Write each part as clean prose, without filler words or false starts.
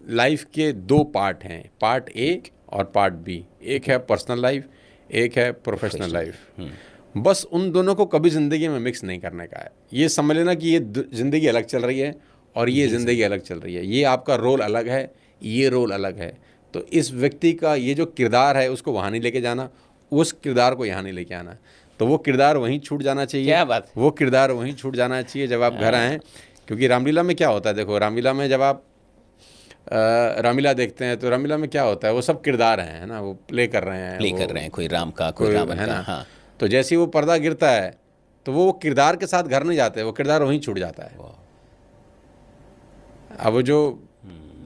Life के दो part हैं, पार्ट ए और पार्ट बी। एक है पर्सनल लाइफ, एक है प्रोफेशनल लाइफ। बस उन दोनों को कभी ज़िंदगी में मिक्स नहीं करने का है। ये समझ लेना कि ये ज़िंदगी अलग चल रही है और ये ज़िंदगी अलग चल रही है। ये आपका रोल अलग है, ये रोल अलग है। तो इस व्यक्ति का ये जो किरदार है उसको वहाँ नहीं लेके जाना, उस किरदार को यहाँ नहीं लेके आना। तो वो किरदार वहीं छूट जाना चाहिए। क्या बात, वो किरदार वहीं छूट जाना चाहिए जब आप घर आएँ। क्योंकि रामलीला में क्या होता है, देखो रामलीला में जब आप रामलीला देखते हैं तो रामलीला में क्या होता है, वो सब किरदार हैं, है ना, वो प्ले कर रहे हैं, कोई राम का, कोई रावण है का। ना। हाँ। तो जैसे ही वो पर्दा गिरता है तो वो किरदार के साथ घर नहीं जाते, वो किरदार वहीं छूट जाता है। अब वो जो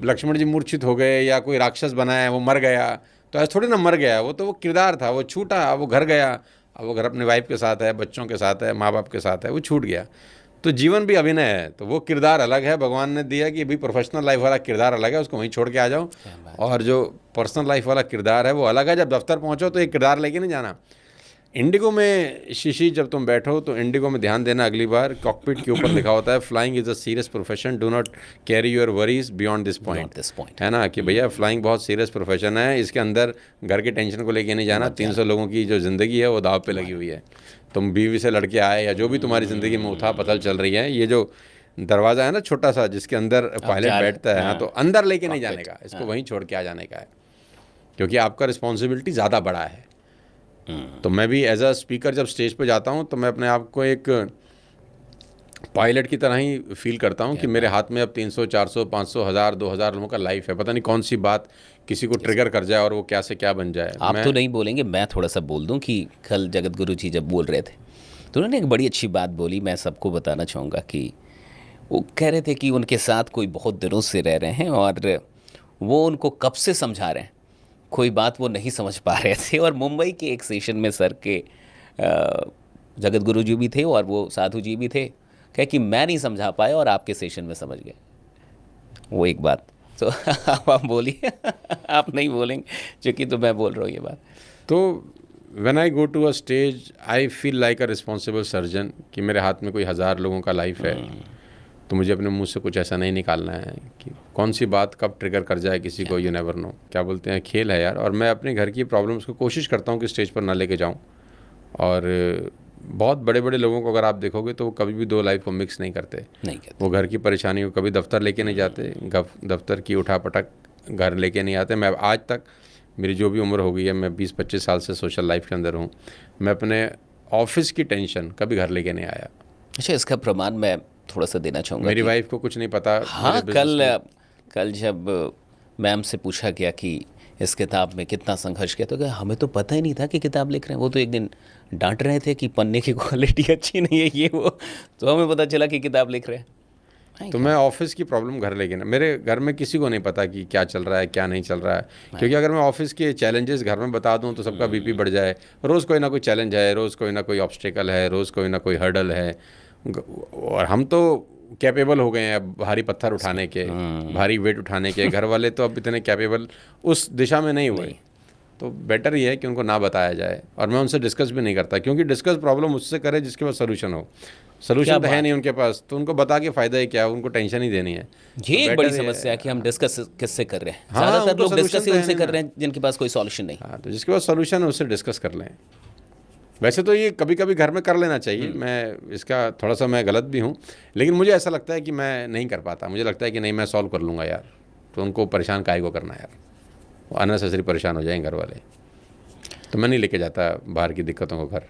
लक्ष्मण जी मूर्छित हो गए या कोई राक्षस बनाया है वो मर गया, तो ऐसा थोड़ी ना मर गया, वो तो वो किरदार था, वो छूटा, अब वो घर गया, अब वो घर अपने वाइफ के साथ है, बच्चों के साथ है, माँ बाप के साथ है, वो छूट गया। तो जीवन भी अभिनय है, तो वो किरदार अलग है, भगवान ने दिया कि भाई प्रोफेशनल लाइफ वाला किरदार अलग है, उसको वहीं छोड़ के आ जाओ, और जो पर्सनल लाइफ वाला किरदार है वो अलग है। जब दफ्तर पहुंचो तो एक किरदार लेके नहीं जाना। इंडिगो में शिशी जब तुम बैठो तो इंडिगो में ध्यान देना, अगली बार कॉकपिट के ऊपर लिखा होता है flying is a serious profession, do not carry your worries beyond this point, है ना, कि भैया फ्लाइंग बहुत सीरियस प्रोफेशन है, इसके अंदर घर की टेंशन को लेके नहीं जाना। 300 लोगों की जो ज़िंदगी है वो दाव पे लगी हुई है। तुम बीवी से लड़के आए या जो भी तुम्हारी ज़िंदगी में उठा पतल चल रही है, ये जो दरवाज़ा है ना छोटा सा जिसके अंदर पायलट बैठता है, हाँ, तो अंदर लेके नहीं जाने का, इसको वहीं छोड़ के आ जाने का है, क्योंकि आपका रिस्पॉन्सिबिलिटी ज़्यादा बड़ा है। तो मैं भी एज अ स्पीकर जब स्टेज पे जाता हूँ तो मैं अपने आप को एक पायलट की तरह ही फील करता हूँ कि मेरे हाथ में अब 300, 400, 500, 1000, 2000 लोगों का लाइफ है। पता नहीं कौन सी बात किसी को ट्रिगर कर जाए और वो क्या से क्या बन जाए। आप तो नहीं बोलेंगे, मैं थोड़ा सा बोल दूं कि कल जगत गुरु जी जब बोल रहे थे तो उन्होंने एक बड़ी अच्छी बात बोली, मैं सबको बताना चाहूँगा कि वो कह रहे थे कि उनके साथ कोई बहुत दिनों से रह रहे हैं और वो उनको कब से समझा रहे हैं, कोई बात वो नहीं समझ पा रहे थे। और मुंबई के एक सेशन में सर के जगत गुरु जी भी थे और वो साधु जी भी थे, कहे कि मैं नहीं समझा पाया और आपके सेशन में समझ गए वो एक बात। तो आप बोलिए आप नहीं बोलेंगे क्योंकि तो मैं बोल रहा हूँ ये बात। तो when I go to a stage I feel like a responsible surgeon कि मेरे हाथ में कोई 1000 लोगों का लाइफ है, तो मुझे अपने मुंह से कुछ ऐसा नहीं निकालना है कि कौन सी बात कब ट्रिगर कर जाए किसी को, यू नेवर नो। क्या बोलते हैं, खेल है यार। और मैं अपने घर की प्रॉब्लम्स को कोशिश करता हूँ कि स्टेज पर ना लेके जाऊँ। और बहुत बड़े बड़े लोगों को अगर आप देखोगे तो वो कभी भी दो लाइफ को मिक्स नहीं करते। वो घर की परेशानी को कभी दफ्तर लेके नहीं जाते, दफ्तर की उठापटक घर लेके नहीं आते। मैं आज तक, मेरी जो भी उम्र हो गई है, मैं 20-25 साल से सोशल लाइफ के अंदर हूँ, मैं अपने ऑफिस की टेंशन कभी घर लेके नहीं आया। अच्छा, इसका प्रमाण मैं थोड़ा सा देना चाहूँगा। मेरी वाइफ को कुछ नहीं पता। हाँ, कल जब मैम से पूछा गया कि इस किताब में कितना संघर्ष किया, तो क्या हमें तो पता ही नहीं था कि किताब लिख रहे हैं। वो तो एक दिन डांट रहे थे कि पन्ने की क्वालिटी अच्छी नहीं है ये वो, तो हमें पता चला कि किताब लिख रहे हैं। तो मैं ऑफिस की प्रॉब्लम घर लेके ना, मेरे घर में किसी को नहीं पता कि क्या चल रहा है क्या नहीं चल रहा है, क्योंकि अगर मैं ऑफिस के चैलेंजेस घर में बता दूं तो सबका बीपी बढ़ जाए। रोज़ कोई ना कोई चैलेंज है, रोज़ कोई ना कोई ऑब्स्टिकल है, रोज़ कोई ना कोई हर्डल है। और हम तो कैपेबल हो गए हैं अब भारी पत्थर उठाने के, भारी वेट उठाने के। घर वाले तो अब इतने कैपेबल उस दिशा में नहीं हुए। तो बेटर ये है कि उनको ना बताया जाए, और मैं उनसे डिस्कस भी नहीं करता, क्योंकि डिस्कस प्रॉब्लम उससे करे जिसके पास सोल्यूशन हो। सोल्यूशन तो है नहीं उनके पास, तो उनको बता के फ़ायदा ही क्या है, उनको टेंशन ही देनी है। ये तो एक बड़ी समस्या है कि हम डिस्कस किससे कर रहे हैं। हाँ, ज़्यादातर लोग डिस्कस ही तो उनसे कर रहे हैं जिनके पास कोई सॉल्यूशन नहीं। हाँ, तो जिसके पास सोल्यूशन है उससे डिस्कस कर लें। वैसे तो ये कभी कभी घर में कर लेना चाहिए, मैं इसका थोड़ा सा मैं गलत भी हूँ, लेकिन मुझे ऐसा लगता है कि मैं नहीं कर पाता। मुझे लगता है कि नहीं, मैं सॉल्व कर लूँगा यार, तो उनको परेशान काहे को करना यार, वो अननेसेसरी परेशान हो जाएंगे घर वाले। तो मैं नहीं लेके जाता बाहर की दिक्कतों को घर।